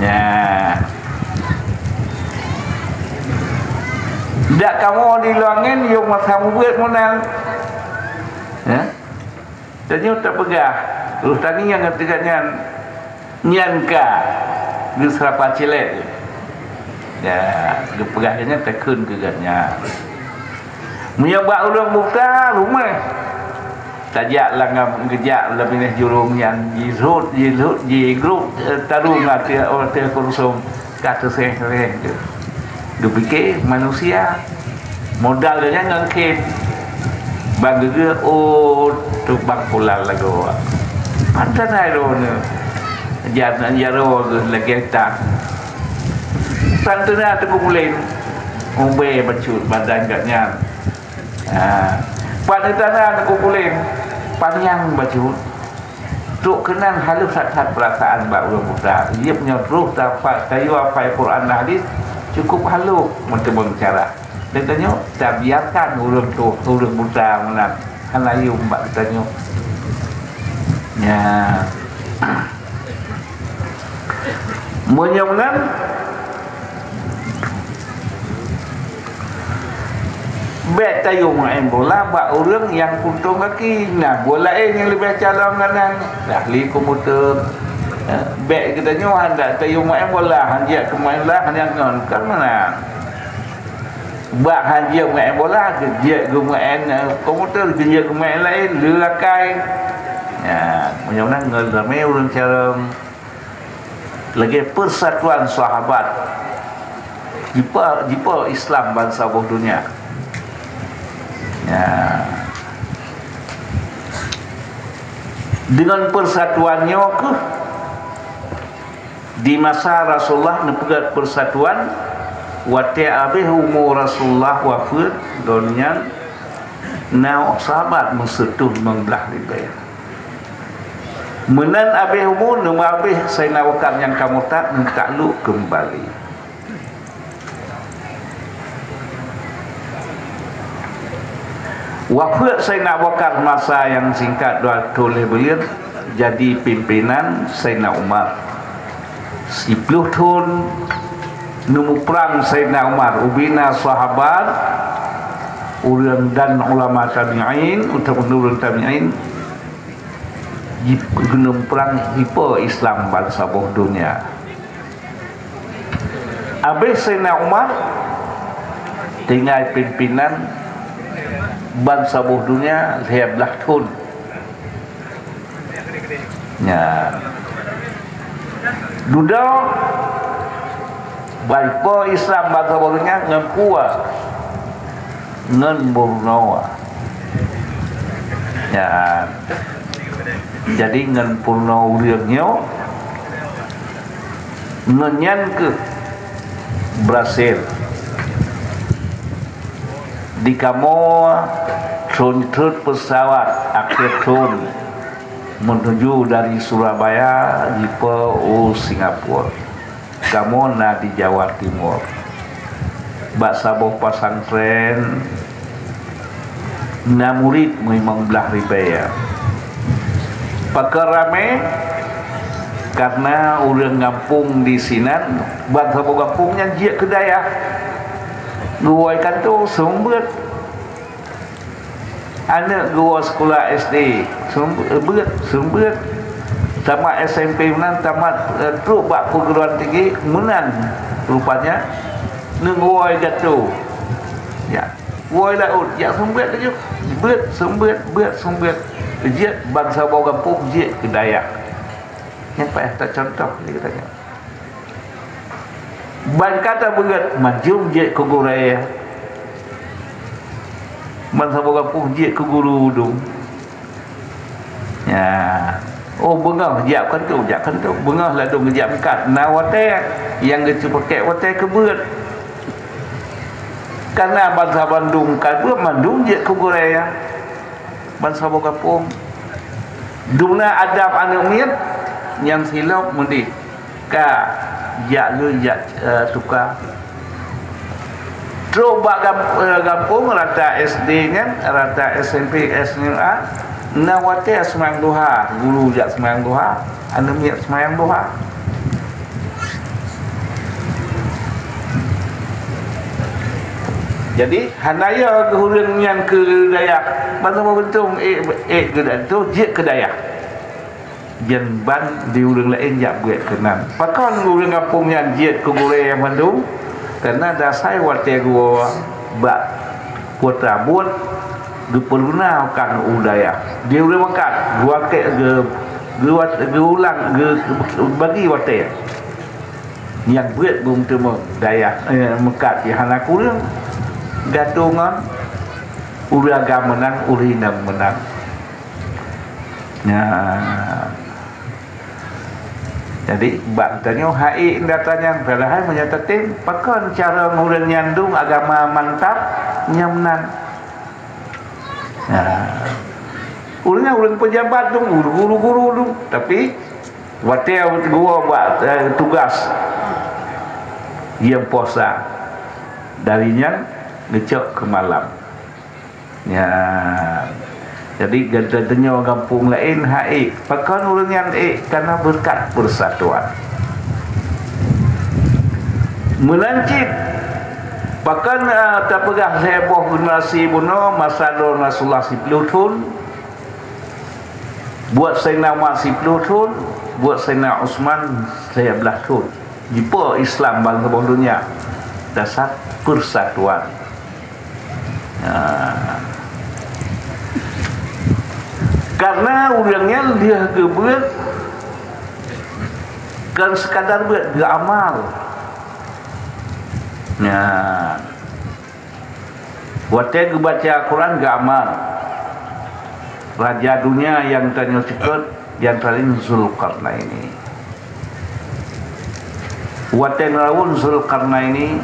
Ya. Dak kamu di luangin yung masamu buat monal. Ya. Jadi tak pegah. Terus tadi yang ketiganya nyanka di serapa cilet. Ya, kepegahnya tekun keganya. Menyebab ulang buka rumah. Tajak langam gejak lebih jurung yang jizut grup tarung arti orang konsum kata saya dipikir manusia modalnya ngangkit bagi dia tu bang pulang lagu pantas ayo ni jangan jaro lagi tak santuna tu kumulin umbe bacut badan katnya pada tanah tu kumulin panjang baju tuk kenan halus sat-sat perasaan bak ulang muda dia punya ruh dapat kayu apa Quran hadis cukup halus untuk berbicara dia tanya tak biarkan ulang tu ulang muda menang halayu mbak tanya ya menyamnan bet tayu main bola bak orang yang puntung kaki nah bola yang lebih calon kanan ahli komputer bet kita nyu hendak tayu main bola hanjak ke main lah hanya ngon kan mana bak hanjak main bola kerja ke main komputer kerja ke main lain lelakai ya menyamnan ngel ramai orang cara lagi persatuan sahabat jipa Islam bangsa buah dunia. Ya. Dengan persatuannya ke di masa Rasulullah nepegat persatuan wate abih umur Rasulullah wafat dunia na sahabat mensetuh membelah libaya menan abih umur nama abih saya nawakan yang kamu tak mentakluk kembali wafat Sayyidina Abu Bakar masa yang singkat oleh beliau jadi pimpinan Sayyidina Umar 10 tahun nemu perang Sayyidina Umar ubina sahabat ulama dan ulama tabi'in untuk menurun tabi'in nemu perang hipo Islam bangsa buah dunia habis Sayyidina Umar tinggal pimpinan bangsa buah dunia 11 tahun ya duda baik Islam bangsa buah dunia ngempua ngen burnawa ya jadi ngen purna uriangnya ngenyan ke Brasil di kamu trut pesawat akhir tahun menuju dari Surabaya di Singapura kamu na di Jawa Timur bak saboh pasantren na murid memang belah ribaya pakar rame karena orang ngampung di Sinan bangsa saboh kampungnya jiak kedaya gua ikan tu sumber anak gua sekolah SD sumber tamat SMP menang tamat teruk bak perguruan tinggi menang rupanya gua ikan tu ya gua laut ya sumber tu sumber jiat bangsa bawah kampung jiat kedaya yang payah tak contoh ni katanya ban kata berat majum je ke guraya man sabok kampung je ke guru udung ya oh bengah jakkan tu bengah lah dong jak kat na wate yang gecu pakai wate ke berat karena bangsa Bandung kan berat Bandung je ke guraya man sabok kampung duna adab anu miat yang silap mundi ka jak tukar coba kampung rata SD nya rata SMP SMA na wate semang duha guru jak semang duha anu miat semang duha Jadi hanaya ke hurang yang ke Dayak ban bentung ke tu je ke Dayak jan ban di hurang lain jak buat kenan pakon hurang kampung yang je ke gure yang bandung karena dasai wate gua bak putra buat diperguna kan udaya dia boleh makan gua ke ulang bagi wate yang buat bung temu daya mekat di hana kurang gatungan uri agama menang uri nang menang jadi bak tanya hai datanya padahal menyatakan pakon cara ngurang nyandung agama mantap nyamnan urangnya urang pejabat dong guru-guru dong tapi watel gua buat tugas yang puasa darinya ngecok ke malam jadi gadanya kampung lain hai pakon urang yang karena berkat persatuan melancip bahkan terpegah heboh generasi buno masa Rasulullah 10 tahun buat Sayyidina Umar 10 tahun buat Sayyidina Utsman 11 tahun jika Islam bangsa dunia dasar persatuan karena urangnya dia kebuat kan sekadar buat beramal waktu baca Quran gak amal raja dunia yang tanya cikut yang paling Zulkarnaini waktu ngelawan Zulkarnaini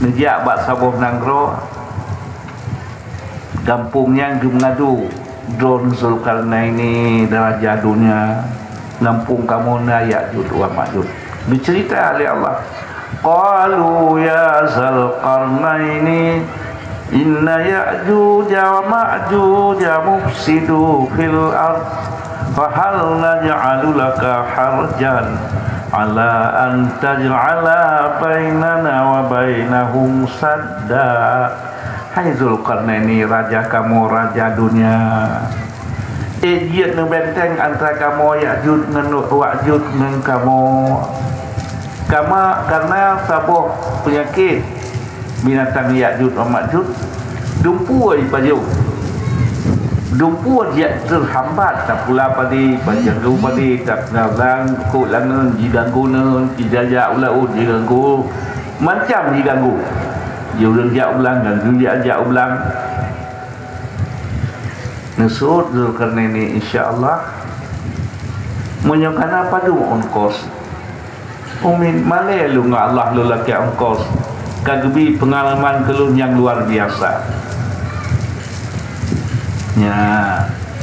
ngejak bak sabuh nanggro kampungnya ngadu drone Zulkarnaini raja dunia nampung kamu na Ya'juj wa Ma'juj dicerita oleh Allah qalu ya Zulkarnaini inna Ya'juj wa Ma'juj mufsidu fil ard fahal naj'alu laka harjan ala an taj'ala bainana wa bainahum sadda. Hai Zulkarnaini, raja kamu, raja dunia dia ngebenteng antara kamu Ya'juj dengan Wa'juj dengan kamu karena sabuh penyakit binatang Ya'juj wa Ma'juj dumpu baju dumpu dia terhambat tak pula padi panjanggu padi tak ngalang ku langan diganggu nan dijajak ulau diganggu macam diganggu urang jak ulang dan dunia jak ulang nusud Zulkarnaini insyaallah menyokan apa tu ongkos umin male lu nga Allah lu laki ongkos kagebi pengalaman kelun yang luar biasa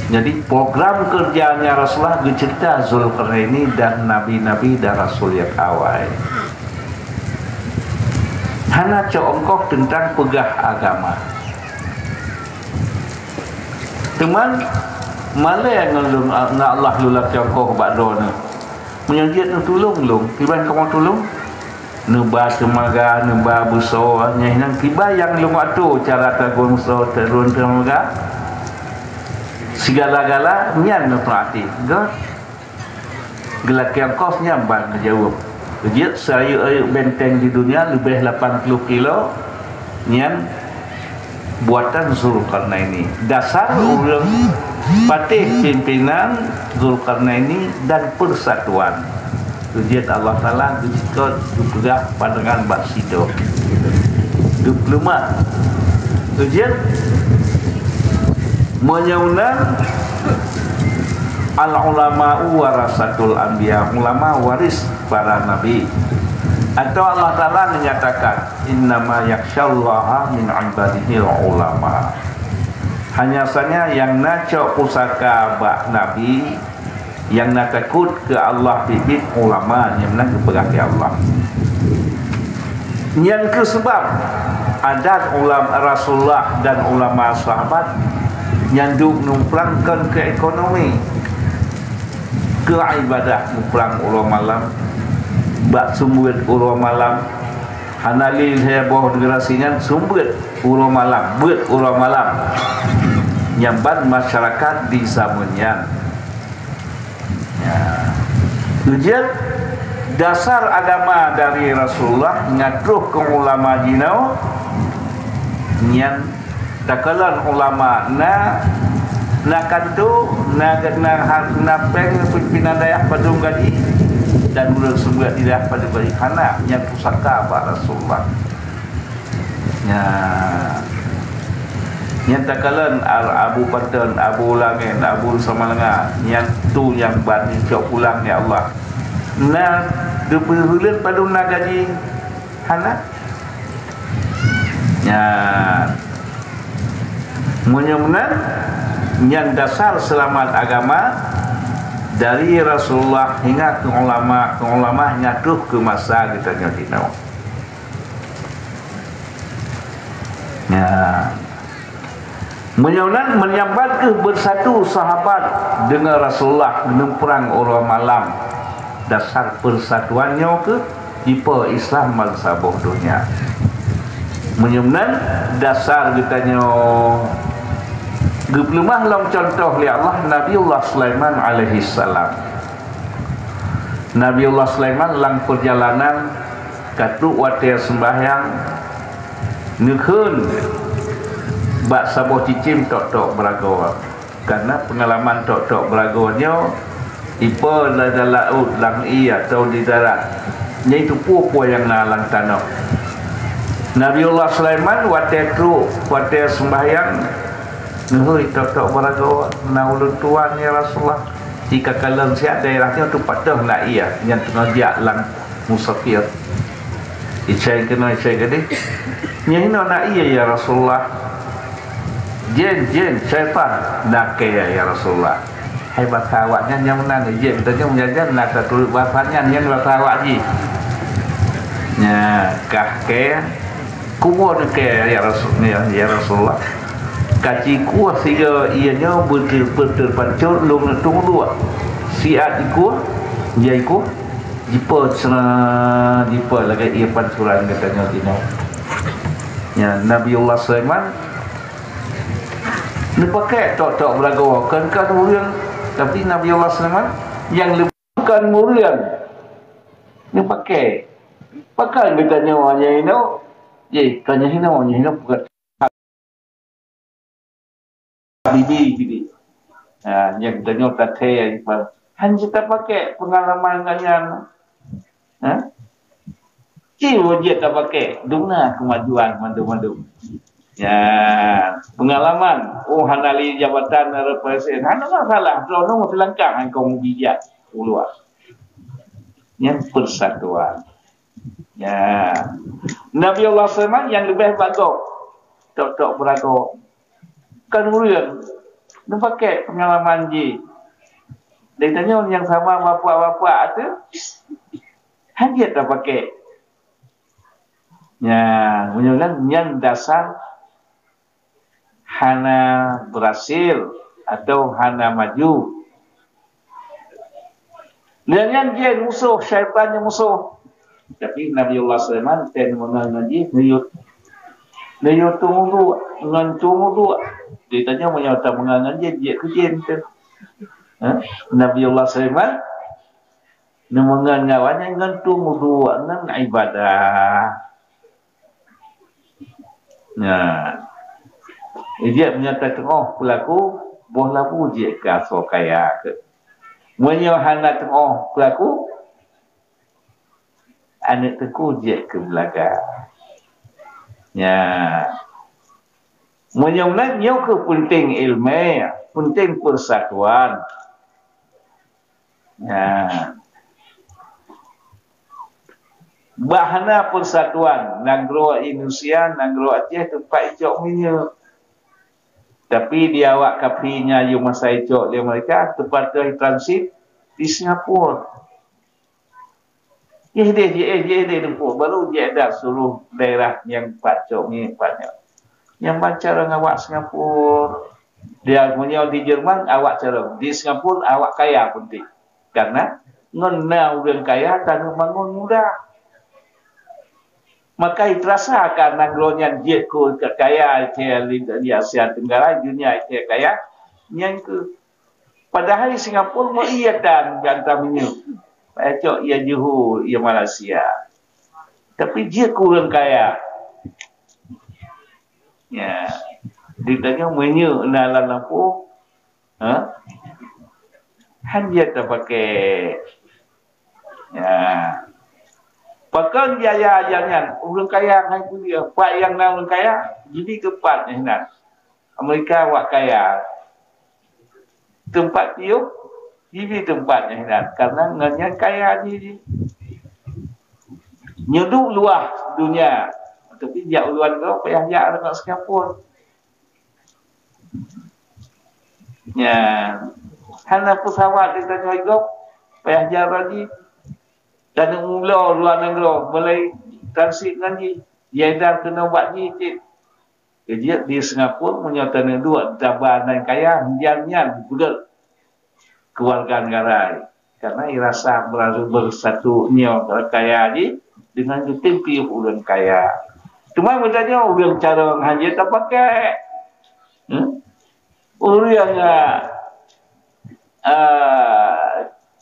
jadi program kerjanya Rasulullah bercerita Zulkarnaini dan nabi-nabi dan rasul yang awal hana congkoh tentang pegah agama teman malah yang nak Allah lulak congkoh bakdo ni menyanjit nu tulung lung tiba kamu tulung neba temaga neba buso nang tiba yang lung atu cara tagun so terun temaga segala-gala nyan nu perhati god gelak congkoh nyamban jawab dia saya benteng di dunia lebih 80 kilo yang buatan Zulkarnaini dasar urang patih pimpinan Zulkarnaini dan persatuan tujuan Allah Ta'ala dikot juga pandangan baksido 25 tujuan menyaunan al-ulama'u warasatul anbiya ulama waris para nabi atau Allah Ta'ala menyatakan innama yakhsyallaha min ibadihi ulama hanya saja yang nacok pusaka bak nabi yang nak takut ke Allah bibit ulama yang nak kepada Allah yang kesebab adat ulama Rasulullah dan ulama sahabat yang numplangkan ke ekonomi ke ibadah muplang ulo malam bak sumbuit ulo malam hanali heboh generasinya sumber urang malam buat urang malam nyambat masyarakat di zamannya ya. Ujian dasar agama dari Rasulullah ngatuh ke ulama jinau yang takalan ulama na kantu na peng pimpinan daerah padung gaji dan urang semua tidak pada bari kana yang pusaka ba Rasulullah ya yang takalan Abu Patan Abu Langin Abu Samalanga yang tu yang bani cok pulang ya Allah na debulan padung na gaji kana ya mudah-mudahan yang dasar selamat agama dari Rasulullah hingga ke ulama nyatuh ke masa kita nyatino ya mudah-mudahan menyambat ke bersatu sahabat dengan Rasulullah dengan perang orang malam dasar persatuannya ke tipe Islam bangsa bodohnya menyemnan dasar kitanya gepelemah lam contoh li Allah Nabiullah Sulaiman alaihi salam Nabiullah Sulaiman lang perjalanan katu watir sembahyang nukun bak saboh cicim tok-tok berago karena pengalaman tok-tok beragonya ipa dalam laut lang atau di darat iaitu pupu yang nalang tanah Nabiullah Sulaiman watir sembahyang nuhui tok-tok berago na ulun tuan ya Rasulullah jika kalian siap daerahnya tu patah nak ia yang tengah dia lang musafir icai kena gede yang ini nak ia ya Rasulullah jin syaitan nak ya Rasulullah hai bahasa awaknya yang mana ni je betulnya menjajan nak satu bahasanya yang bahasa awak ji nya kah ke kubur ke ya Rasulullah kaci kuah sehingga ianya betul pancur long tung dua siat ikut dia ikut jipa lagi ia pancuran katanya dino ya Nabiullah Sulaiman ni pakai tok-tok berago kan murian tapi Nabiullah Sulaiman yang bukan murian ni pakai katanya hanya ini je tanya ini bukan bibi yang tanya tathe hanya kita pakai pengalaman kalian cium je tak pakai duna kemajuan mandu ya pengalaman hanali jabatan represent hana salah trono selangkang engkau bijak keluar yang persatuan ya Nabiullah Sulaiman yang lebih bagus tok-tok berago kan murian dia pakai pengalaman je dia tanya yang sama bapak-bapak tu hanya tak pakai ya menunjukkan yang dasar hana berhasil atau hana maju dan yang dia musuh syaitan yang musuh tapi Nabiullah Sulaiman ten mengaji Nayut tunggu ngan tunggu dia tanya menyata mengaji dia kejin tu Nabiullah Sulaiman nemengan ngawanya ngan tunggu ngan ibadah dia menyatakan pelaku boh labu je ke so kaya ke menyahana tengah pelaku anak teku je ke belaga ya menyamlan yo ke penting ilmu penting persatuan ya bahana persatuan negara Indonesia negara Aceh tempat icok minyak tapi dia awak kapinya yang masa icok dia mereka tempat ke transit di Singapura dia baru dia dah suruh daerah yang pacok ni banyak yang baca orang awak Singapura dia punya di Jerman awak cara di Singapura awak kaya penting karena ngena orang kaya tanah bangun mudah maka terasa akan nanggronya dia ko kaya di Asia Tenggara dunia itu kaya yang ke padahal Singapura mau iya dan gantamnya Ecok ia Johor ia Malaysia tapi dia kurang kaya ya ditanya menyu nalan lampu hanya tak pakai ya pakai jaya jangan orang kaya hang pun dia pak yang nak orang kaya jadi kepat ni nak Amerika wak kaya tempat tiup jadi tempat ni nak karena nganya kaya ni nyeduk luah dunia tapi jak luar kau payah jak dekat Singapura ya hanya pesawat kita nyogok payah jak lagi dan mula luar negara mulai transit lagi dia dah kena buat ni dia di Singapura menyatakan dua tabanan dan kaya jangan betul keluarga negara karena irasa bersatunya kaya ni dengan tempi orang kaya cuma bertanya orang cara hanya tak pakai orang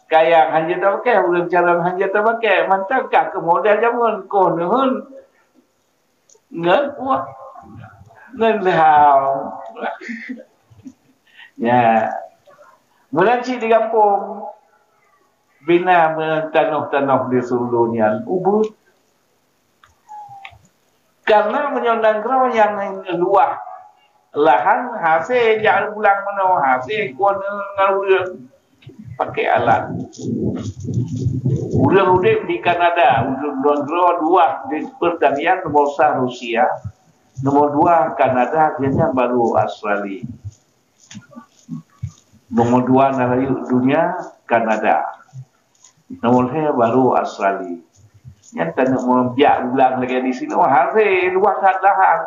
kaya hanya tak pakai orang cara hanya tak pakai mantakah kemudian zaman konon ngan kuat ngan lehau ya melanci di kampung bina tanah-tanah di seluruh dunia ubud karena menyondang kerau yang luah lahan hasil jangan pulang mana hasil kuat ngalur pakai alat udah di Kanada udah dua di pertanian nomor 1 Rusia nomor 2 Kanada akhirnya baru Australia nomor 2 negara dunia Kanada nomor 3 baru Australia yang tak nak biak ulang lagi di sini hasil luah lahan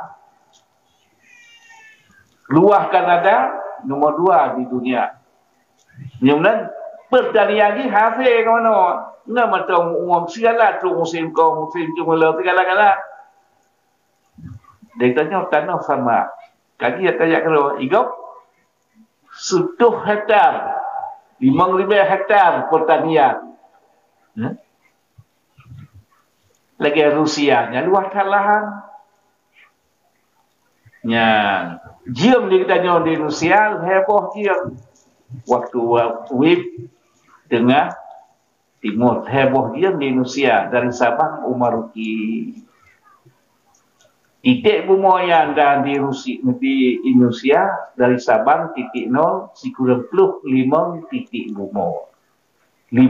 luah Kanada nomor 2 di dunia kemudian pertanian ni hasil ke mana nak macam segala tu musim kau musim cuma segala-gala dia tanya tanah sama kaki tanya kalau igop 1 hektar 5,000 hektar pertanian lagi Rusia nya luar lahan nya jiam dia tanya di Rusia heboh jiam waktu wib tengah timur heboh dia di Indonesia dari Sabang Umaruki titik bumoyan dan di Rusia di Indonesia dari Sabang titik 0 sekurang 5 titik bumo 5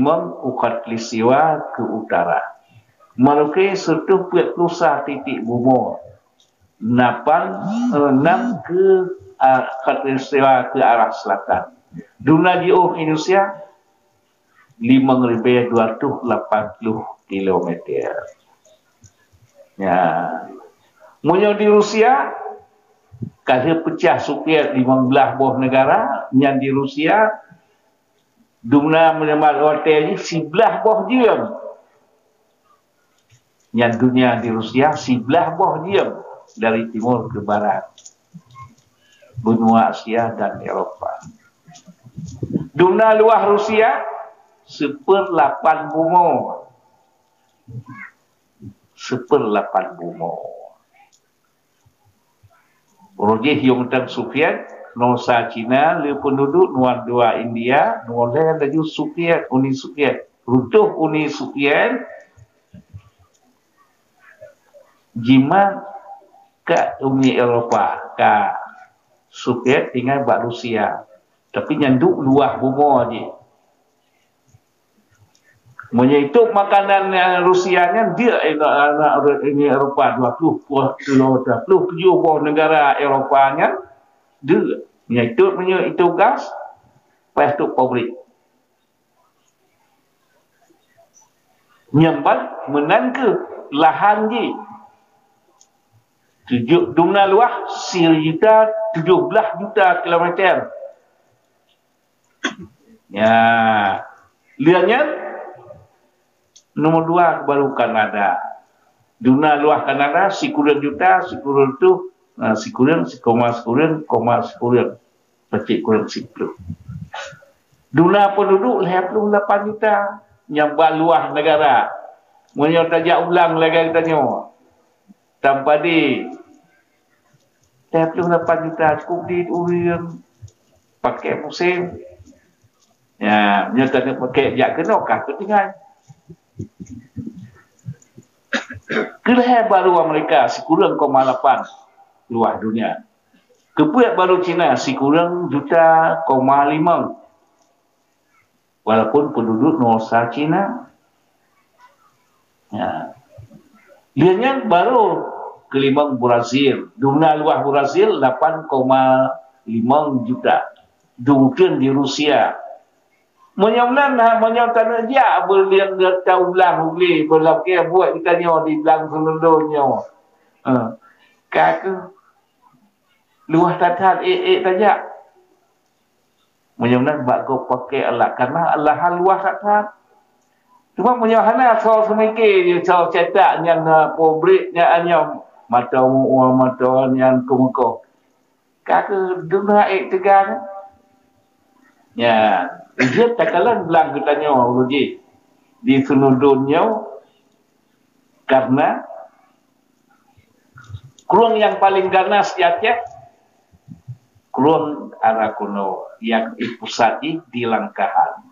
ukat lisiwa ke utara Maluki 1 titik bumo 6 ke Katulistiwa ke arah selatan. Dunia jauh Indonesia 5.280 km. Ya. Munyo di Rusia kalau pecah Soviet 15 buah negara yang di Rusia dunia menyamar hotel 11 buah diam. Yang dunia di Rusia 11 buah diam dari timur ke barat. Benua Asia dan Eropa. Dunia luar Rusia 1/8 bumi. 1/8 bumi. Rojih yang tentang Soviet, Nosa Cina, le penduduk nomor 2 India, nomor 3 lagi Soviet, Uni Soviet. Runtuh Uni Soviet, jima ke Uni Eropa, ke Soviet tinggal buat Rusia. Tapi nyanduk luah bumi je. Menyitu makanan Rusianya dia ini Eropa 27 buah negara Eropanya dia menyitu itu gas plastik pabrik nyambat menan ke lahan je 7 dunia luah 17 juta kilometer ya lihatnya nomor 2 baru Kanada Duna luah Kanada sikurang juta, sikurang tu sikurang, sikurang, pecik kurang 10. Duna penduduk 58 juta yang luah negara. Menyo tajak ulang lagi tanya. Tanpa di 58 juta cukup di urin pakai musim. Ya, nyata pakai jak kenokah ketinggal. Kelih baru Amerika sikurang 8 luah dunia. Kepuat baru Cina sikurang juta 5. Walaupun penduduk Nusa Cina. Ya. Dianya baru kelima Brazil. Dunia luah Brazil 8,5 juta. Dungkin di Rusia. Menyamnan dia berlian tahu belang ugli berlaku buat kita nyo di belang selundurnya. Kaki luah tatat tajak. Menyamnan bak pakai alat karena Allah luah tatat. Cuma menyahana soal semikir dia soal cetak yang pobreknya anyam mata yang kumuko. Kaki dunia tegang. Ya, dia takalan belang katanya uji di senudunnya karena keruang yang paling ganas di Aceh, keruang arah kuno yang pusati di Langkahan.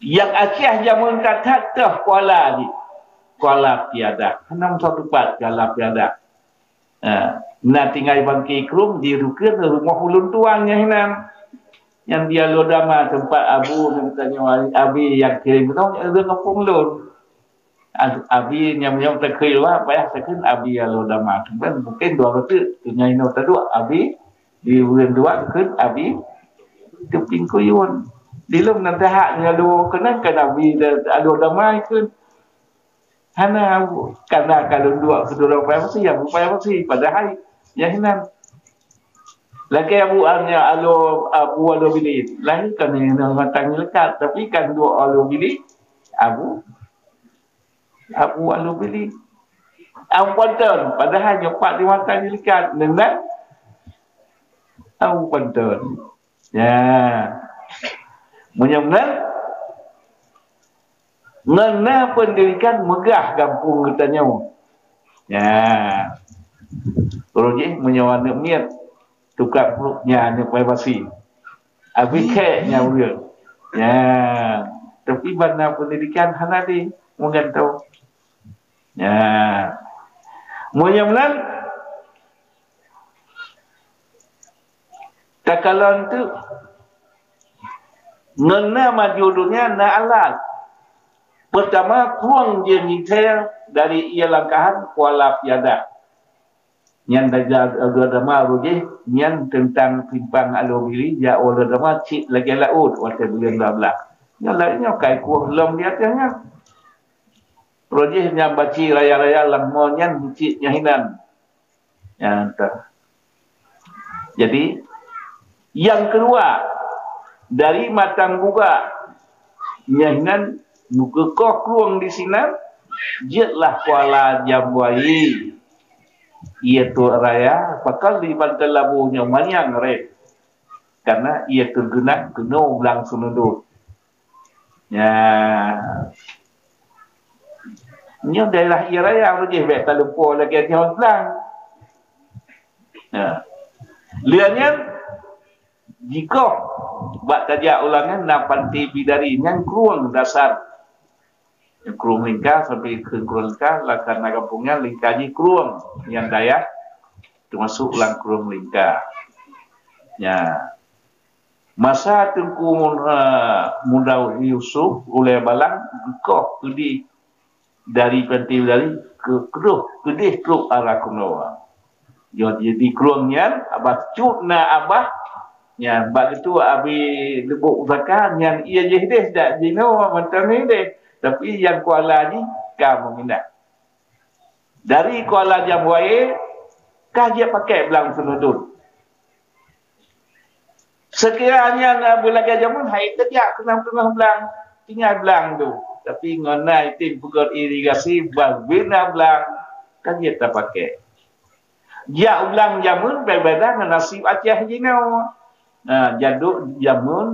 Yang Aceh jamun tatat ke Kuala Piada, 614 Kuala Piada. Nah tinggal bangki krum di rukun rumah ulun tuannya hinan yang dia lodama tempat abu katanya abi yang kirim tu ada ngapung lun abi yang terkeluar payah tekan abi yang lodama kan mungkin 200 punya ino tadu abi di bulan 2 tekan abi keping kuyun dilum nanti haknya lu kena abi lodama ikut hana karena kalau 2 kedua payah mesti padahal ya hinan lagi abuannya abu bilik lain kan yang matang lekat tapi kan dua bilik abu bilik ampunten padahal nyopak di matang lekat dengan ampunten ya menyamnan ngena pendidikan megah kampung katanya ya Roji menyawana miat tukar peluknya hanya privasi. Abi keknya dia. Ya, tapi bana pendidikan hana di mungkin tahu. Ya. Munyamlan takalan tu ngena maju dunia na alat. Pertama kurang dia nyitel dari ia Langkahan Kuala Piada. Yang dama rugi yang tentang timpang alumili ya oleh dama cik lagi laut waktu bulan 12 yang lainnya kai kuah lom dia tanya rugi yang baci raya-raya lemmonyan cik nyahinan ya entah. Jadi yang kedua dari matang buka nyahinan buka kok ruang di sinar jetlah Kuala Jambuai ia tu raya pakal di pantai labunya manyang rek karena ia tergenak kena belang senudut ya ini daerah ia raya rujih baik tak lupa lagi dia belang ya liannya jika buat tajak ulangan nak pantai bidari yang keruang dasar yang keruang lingkar sampai ke keruang lingkar lah karena kampungnya lingkarnya keruang yang daya termasuk ulang keruang lingkar ya masa Tengku Muda Yusuf oleh balang kok kedi dari pantai dari ke kedih truk arah kuno jadi keruangnya abah cutna abah ya bab itu abi lebuk zakat yang ia jehdeh dak dino macam ni deh. Tapi yang Kuala ni kamu minat. Dari Kuala Jambuai, kah dia pakai belang senudut. Sekiranya nak berlagak jamun, hai terjak kena belang, tinggal belang tu. tapi ngonai tim pegot irigasi berbina belang kan kita pakai. Ya ulang jamun berbeda dengan nasib Aceh jinau. Nah, jaduk jamun